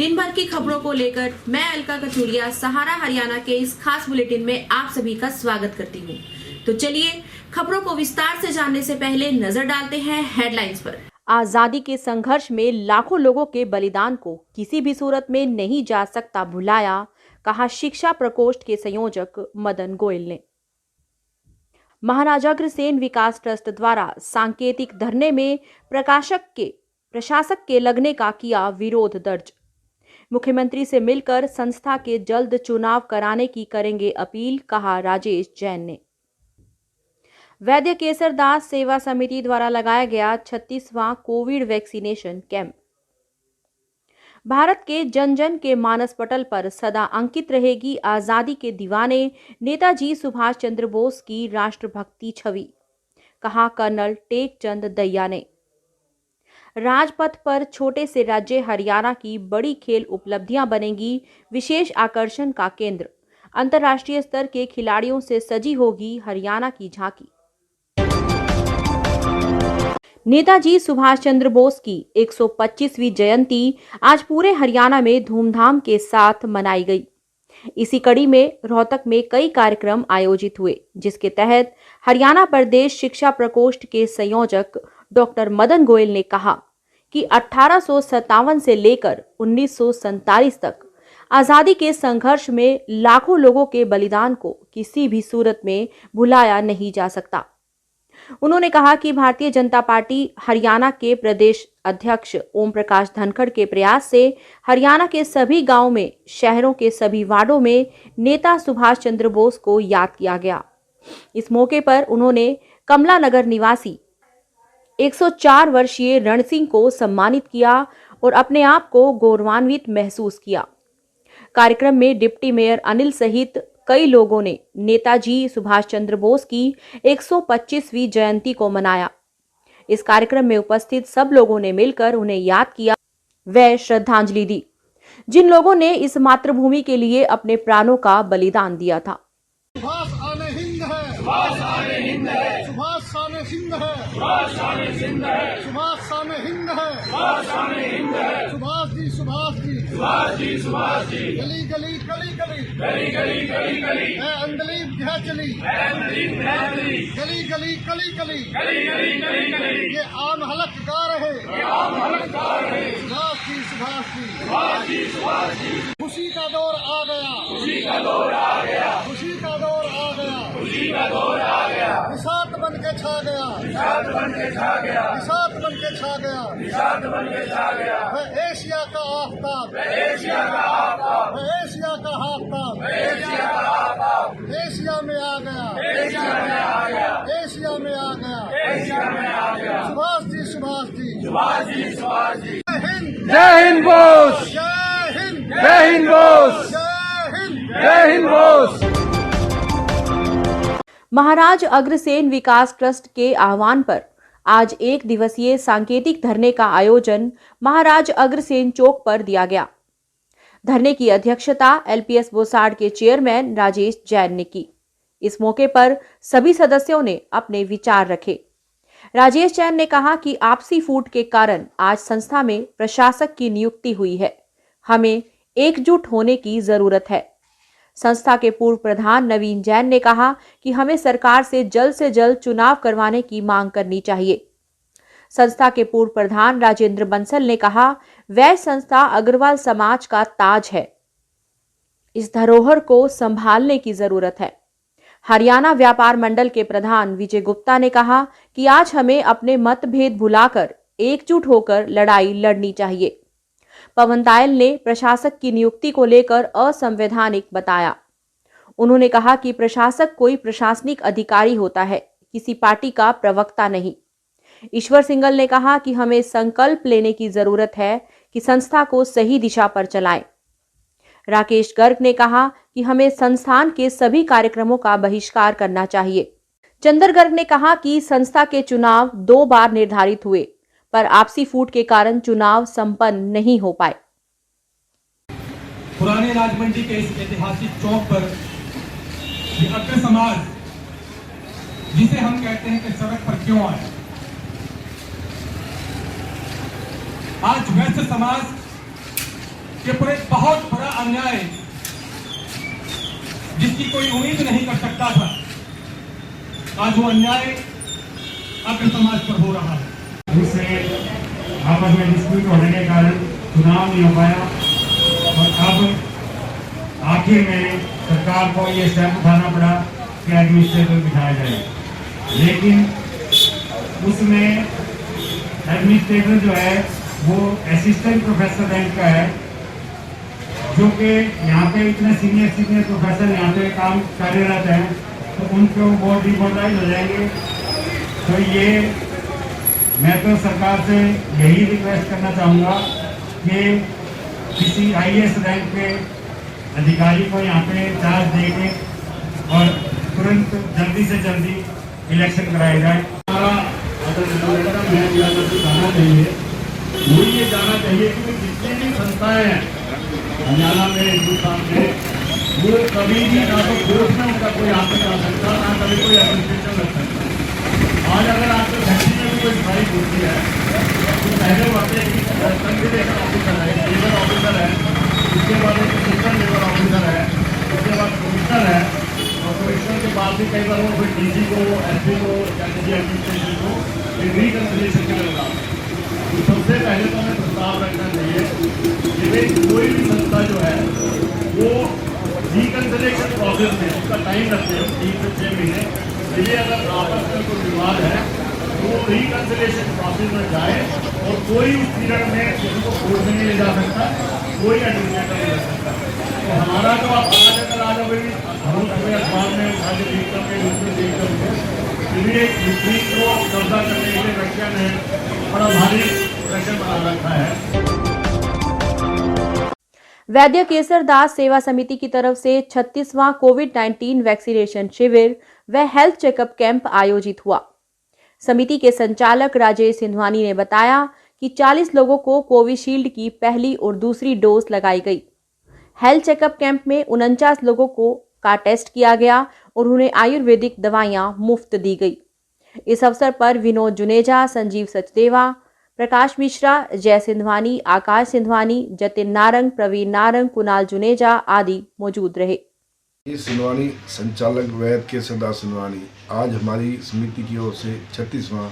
दिन भर की खबरों को लेकर मैं अलका कथुरिया सहारा हरियाणा के इस खास बुलेटिन में आप सभी का स्वागत करती हूं। तो चलिए खबरों को विस्तार से जानने से पहले नजर डालते हैं हेडलाइंस पर। आजादी के संघर्ष में लाखों लोगों के बलिदान को किसी भी सूरत में नहीं जा सकता भुलाया, कहा शिक्षा प्रकोष्ठ के संयोजक मदन गोयल ने। महाराजा अग्रसेन विकास ट्रस्ट द्वारा सांकेतिक धरने में प्रशासक के लगने का किया विरोध दर्ज। मुख्यमंत्री से मिलकर संस्था के जल्द चुनाव कराने की करेंगे अपील, कहा राजेश जैन ने। वैद्य केसर दास सेवा समिति द्वारा लगाया गया 36वां कोविड वैक्सीनेशन कैंप। भारत के जन जन के मानस पटल पर सदा अंकित रहेगी आजादी के दीवाने नेताजी सुभाष चंद्र बोस की राष्ट्रभक्ति छवि, कहा कर्नल टेकचंद दहिया ने। राजपथ पर छोटे से राज्य हरियाणा की बड़ी खेल उपलब्धियां बनेंगी विशेष आकर्षण का केंद्र। अंतर्राष्ट्रीय स्तर के खिलाड़ियों से सजी होगी हरियाणा की झांकी। नेताजी सुभाष चंद्र बोस की 125वीं जयंती आज पूरे हरियाणा में धूमधाम के साथ मनाई गई। इसी कड़ी में रोहतक में कई कार्यक्रम आयोजित हुए, जिसके तहत हरियाणा प्रदेश शिक्षा प्रकोष्ठ के संयोजक डॉक्टर मदन गोयल ने कहा कि 1857 से लेकर 1947 तक आजादी के संघर्ष में लाखों लोगों के बलिदान को किसी भी सूरत में भुलाया नहीं जा सकता। उन्होंने कहा कि भारतीय जनता पार्टी हरियाणा के प्रदेश अध्यक्ष ओम प्रकाश धनखड़ के प्रयास से हरियाणा के सभी गांवों में, शहरों के सभी वार्डों में नेता सुभाष चंद्र बोस को याद किया गया। इस मौके पर उन्होंने कमला नगर निवासी 104 वर्षीय रण सिंह को सम्मानित किया और अपने आप को गौरवान्वित महसूस किया। कार्यक्रम में डिप्टी मेयर अनिल सहित कई लोगों ने नेताजी सुभाष चंद्र बोस की 125वीं जयंती को मनाया। इस कार्यक्रम में उपस्थित सब लोगों ने मिलकर उन्हें याद किया व श्रद्धांजलि दी, जिन लोगों ने इस मातृभूमि के लिए अपने प्राणों का बलिदान दिया था। सुभाष आने हिंद है, सुभाष आने हिंद है, सुभाष आने हिंद है, सुभाष आने हिंद है, सुभाष आने हिंद है, सुभाष आने हिंद है, सुभाष जी, सुभाष जी, सुभाष जी, सुभाष जी, गली गली गली गली गली गली गली गली है अंदलीब है चली, है अंदलीब है चली, गली गली गली गली गली गली गली गली ये आम हलक गा रहे, ये आम हलक गा रहे, सुभाष जी, सुभाष जी, सुभाष जी, सुभाष जी। खुशी का दौर आ गया, खुशी का दौर आ गया, खुशी का दौर आ गया, खुशी का दौर आ गया, निशात बन के छा गया, निशात बन के छा गया, निशात बन के छा गया, निशात बन के छा गया। वह एशिया का आफताब, वह एशिया का आफताब, वह एशिया का आफताब, वह एशिया का आफताब एशिया में आ गया, एशिया में आ गया, एशिया में आ गया, एशिया में आ गया। सुभाष जी, सुभाष जी, सुभाष जी, सुभाष जी। जय हिंद, जय हिंद बोस, जय हिंद, जय हिंद बोस, जय हिंद, जय हिंद बोस। महाराज अग्रसेन विकास ट्रस्ट के आह्वान पर आज एक दिवसीय सांकेतिक धरने का आयोजन महाराज अग्रसेन चौक पर दिया गया। धरने की अध्यक्षता एलपीएस बोसाड के चेयरमैन राजेश जैन ने की। इस मौके पर सभी सदस्यों ने अपने विचार रखे। राजेश जैन ने कहा कि आपसी फूट के कारण आज संस्था में प्रशासक की नियुक्ति हुई है। हमें एकजुट होने की जरूरत है। संस्था के पूर्व प्रधान नवीन जैन ने कहा कि हमें सरकार से जल्द चुनाव करवाने की मांग करनी चाहिए। संस्था के पूर्व प्रधान राजेंद्र बंसल ने कहा, वह संस्था अग्रवाल समाज का ताज है। इस धरोहर को संभालने की जरूरत है। हरियाणा व्यापार मंडल के प्रधान विजय गुप्ता ने कहा कि आज हमें अपने मतभेद भुलाकर एकजुट होकर लड़ाई लड़नी चाहिए। पवन तायल ने प्रशासक की नियुक्ति को लेकर असंवैधानिक बताया। उन्होंने कहा कि प्रशासक कोई प्रशासनिक अधिकारी होता है, किसी पार्टी का प्रवक्ता नहीं। ईश्वर सिंगल ने कहा कि हमें संकल्प लेने की जरूरत है कि संस्था को सही दिशा पर चलाएं। राकेश गर्ग ने कहा कि हमें संस्थान के सभी कार्यक्रमों का बहिष्कार करना चाहिए। चंदर गर्ग ने कहा कि संस्था के चुनाव 2 बार निर्धारित हुए, पर आपसी फूट के कारण चुनाव संपन्न नहीं हो पाए। पुराने राजमंडी के इस ऐतिहासिक चौक पर ये अग्र समाज, जिसे हम कहते हैं कि सड़क पर क्यों आए, आज वैश्य समाज के पर एक बहुत बड़ा अन्याय जिसकी कोई उम्मीद नहीं कर सकता था, आज वो अन्याय अग्र समाज पर हो रहा है। जिससे आपस में डिस्प्यूट होने के कारण चुनाव नहीं हो पाया और अब आखिर में सरकार को ये स्टेप उठाना पड़ा कि एडमिनिस्ट्रेटर बिठाया जाए, लेकिन उसमें एडमिनिस्ट्रेटर जो है वो असिस्टेंट प्रोफेसर रैंक का है, जो कि यहाँ पे इतने सीनियर प्रोफेसर यहाँ पे काम कार्यरत हैं, तो उनको बहुत डिमोरलाइज हो जाएंगे। तो ये मैं तो सरकार से यही रिक्वेस्ट करना चाहूँगा कि किसी IAS रैंक के अधिकारी को यहाँ पे चार्ज देके और तुरंत जल्दी से जल्दी इलेक्शन कराया जाए। हमारा जाना चाहिए, वो ये जाना चाहिए कि जितनी भी संस्थाएं हैं हरियाणा में, हिंदुस्तान में, वो कभी भी ना तो कोर्ट में उनका कोई हाथ नहीं आ सकता, ना कभी कोई एडमिनिस्ट्रेशन लग सकता। आज अगर आपको फैक्ट्री में भी कोई स्ट्राइक होती है तो पहले बात है कि कंसिडरेशन ऑफिसर है, लेबर ऑफिसर है, उसके बाद एक असिस्टेंट लेबर ऑफिसर है, उसके बाद कमिश्नर है, और कमिश्नर के बाद भी कई बार वो फिर DC को, SP को या किसी एडमिनिस्ट्रेशन को रिकंसिलिएशन के लिए लगाते हैं। तो सबसे पहले तो हमें प्रस्ताव रखना चाहिए कि भाई कोई भी संस्था जो है वो रिकंसिलिएशन प्रोसेस में उसका टाइम रखते हैं 3 से 6 महीने, इसलिए अगर आपस में कोई विवाद है तो वो रिकंसिलिएशन प्रोसेस में जाए और कोई उस पीरियड में किसी को कोर्ट में नहीं ले जा सकता, कोई एडमिनिस्ट्रेटर नहीं ले सकता। तो हमारा तो आप आज अगर आज अभी हम अपने अखबार में आज देख करके उसमें देख करके सुप्रीम को कब्जा करने के लिए रक्षा ने बड़ा भारी प्रेशर बना रखा है। वैद्य केसर दास सेवा समिति की तरफ से 36वां कोविड-19 वैक्सीनेशन शिविर व हेल्थ चेकअप कैंप आयोजित हुआ। समिति के संचालक राजेश सिंधवानी ने बताया कि 40 लोगों को कोविशील्ड की पहली और दूसरी डोज लगाई गई। हेल्थ चेकअप कैंप में 49 लोगों का टेस्ट किया गया और उन्हें आयुर्वेदिक दवाइयां मुफ्त दी गई। इस अवसर पर विनोद जुनेजा, संजीव सचदेवा, प्रकाश मिश्रा, जय सिंधवानी, आकाश सिंधवानी, जतिन नारंग, प्रवीण नारंग, कुणाल जुनेजा आदि मौजूद रहे। सिंधवानी संचालक वैद्य केसर दास सिंधवानी, आज हमारी समिति की ओर से 36वां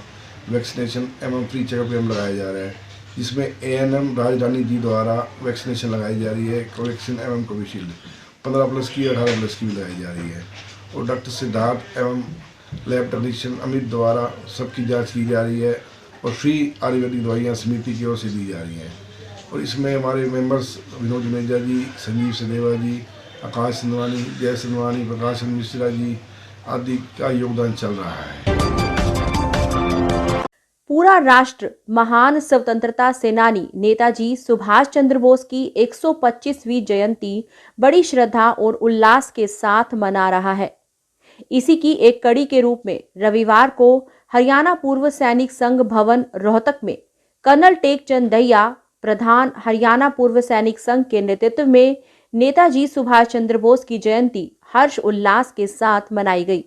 वैक्सीनेशन एवं फ्री चेकअप कैंप लगाया जा रहा है, जिसमें ANM राजधानी जी द्वारा वैक्सीनेशन लगाई जा रही है। कोवैक्सीन एवं कोविशील्ड 15+ की 18+ की भी लगाई जा रही है और डॉक्टर सिद्धार्थ एवं लैब टेक्नीशियन अमित द्वारा सबकी जांच की जा रही है और फ्री आयुर्वेदिक दवाइयाँ समिति की ओर से दी जा रही हैं। और इसमें हमारे मेंबर्स विनोद जुनेजा जी, संजीव सचदेवा जी, आकाश सिंधवानी, जय सिंधवानी, प्रकाश मिश्रा जी आदि का योगदान चल रहा है। पूरा राष्ट्र महान स्वतंत्रता सेनानी नेताजी सुभाष चंद्र बोस की 125वीं जयंती बड़ी श्रद्धा और उल्लास के साथ मना रहा है। इसी की एक कड़ी के रूप में रविवार को हरियाणा पूर्व सैनिक संघ भवन रोहतक में कर्नल टेकचंद दहिया, प्रधान हरियाणा पूर्व सैनिक संघ के नेतृत्व में नेताजी सुभाष चंद्र बोस की जयंती हर्ष उल्लास के साथ मनाई गई।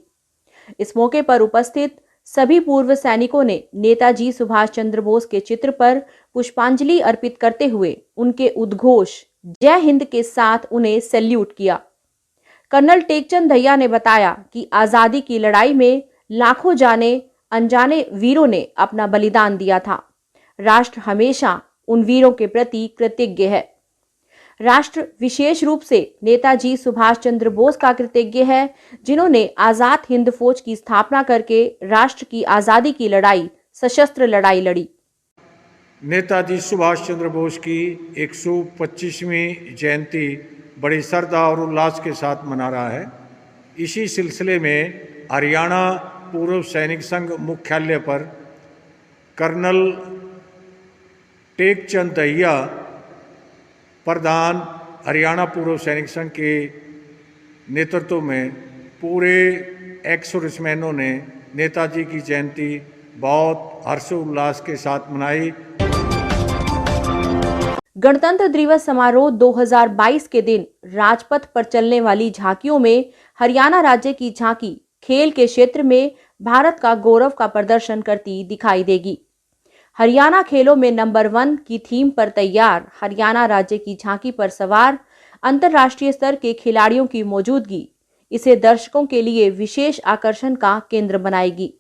इस मौके पर उपस्थित सभी पूर्व सैनिकों ने नेताजी सुभाष चंद्र बोस के चित्र पर पुष्पांजलि अर्पित करते हुए उनके उद्घोष जय हिंद के साथ उन्हें सैल्यूट किया। कर्नल टेकचंद दहिया ने बताया कि आजादी की लड़ाई में लाखों जाने अनजाने वीरों ने अपना बलिदान दिया था। राष्ट्र हमेशा उन वीरों के प्रति कृतज्ञ है। राष्ट्र विशेष रूप से नेताजी सुभाष चंद्र बोस का कृतज्ञ है, जिन्होंने आजाद हिंद फौज की स्थापना करके राष्ट्र की आजादी की लड़ाई, सशस्त्र लड़ाई लड़ी। नेताजी सुभाष चंद्र बोस की 125वीं जयंती बड़ी श्रद्धा और उल्लास के साथ मना रहा है। इसी सिलसिले में हरियाणा पूर्व सैनिक संघ मुख्यालय पर कर्नल टेकचंद दहिया, प्रधान हरियाणा पूर्व सैनिक संघ के नेतृत्व में पूरे एक्स-सर्विसमैनों ने नेताजी की जयंती बहुत हर्षोल्लास के साथ मनाई। गणतंत्र दिवस समारोह 2022 के दिन राजपथ पर चलने वाली झांकियों में हरियाणा राज्य की झांकी खेल के क्षेत्र में भारत का गौरव का प्रदर्शन करती दिखाई देगी। हरियाणा खेलों में नंबर 1 की थीम पर तैयार हरियाणा राज्य की झांकी पर सवार अंतर्राष्ट्रीय स्तर के खिलाड़ियों की मौजूदगी इसे दर्शकों के लिए विशेष आकर्षण का केंद्र बनाएगी।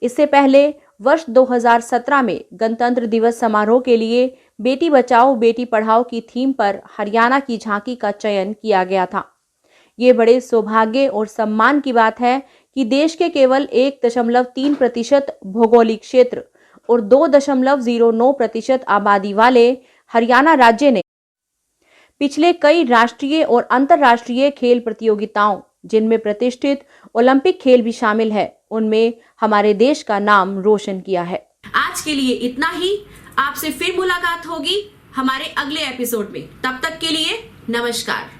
इससे पहले वर्ष 2017 में गणतंत्र दिवस समारोह के लिए बेटी बचाओ बेटी पढ़ाओ की थीम पर हरियाणा की झांकी का चयन किया गया था। ये बड़े सौभाग्य और सम्मान की बात है कि देश के केवल 1.3% भौगोलिक क्षेत्र और 2.09% आबादी वाले हरियाणा राज्य ने पिछले कई राष्ट्रीय और अंतर्राष्ट्रीय खेल प्रतियोगिताओं, जिनमें प्रतिष्ठित ओलंपिक खेल भी शामिल है, उनमें हमारे देश का नाम रोशन किया है। आज के लिए इतना ही। आपसे फिर मुलाकात होगी हमारे अगले एपिसोड में। तब तक के लिए नमस्कार।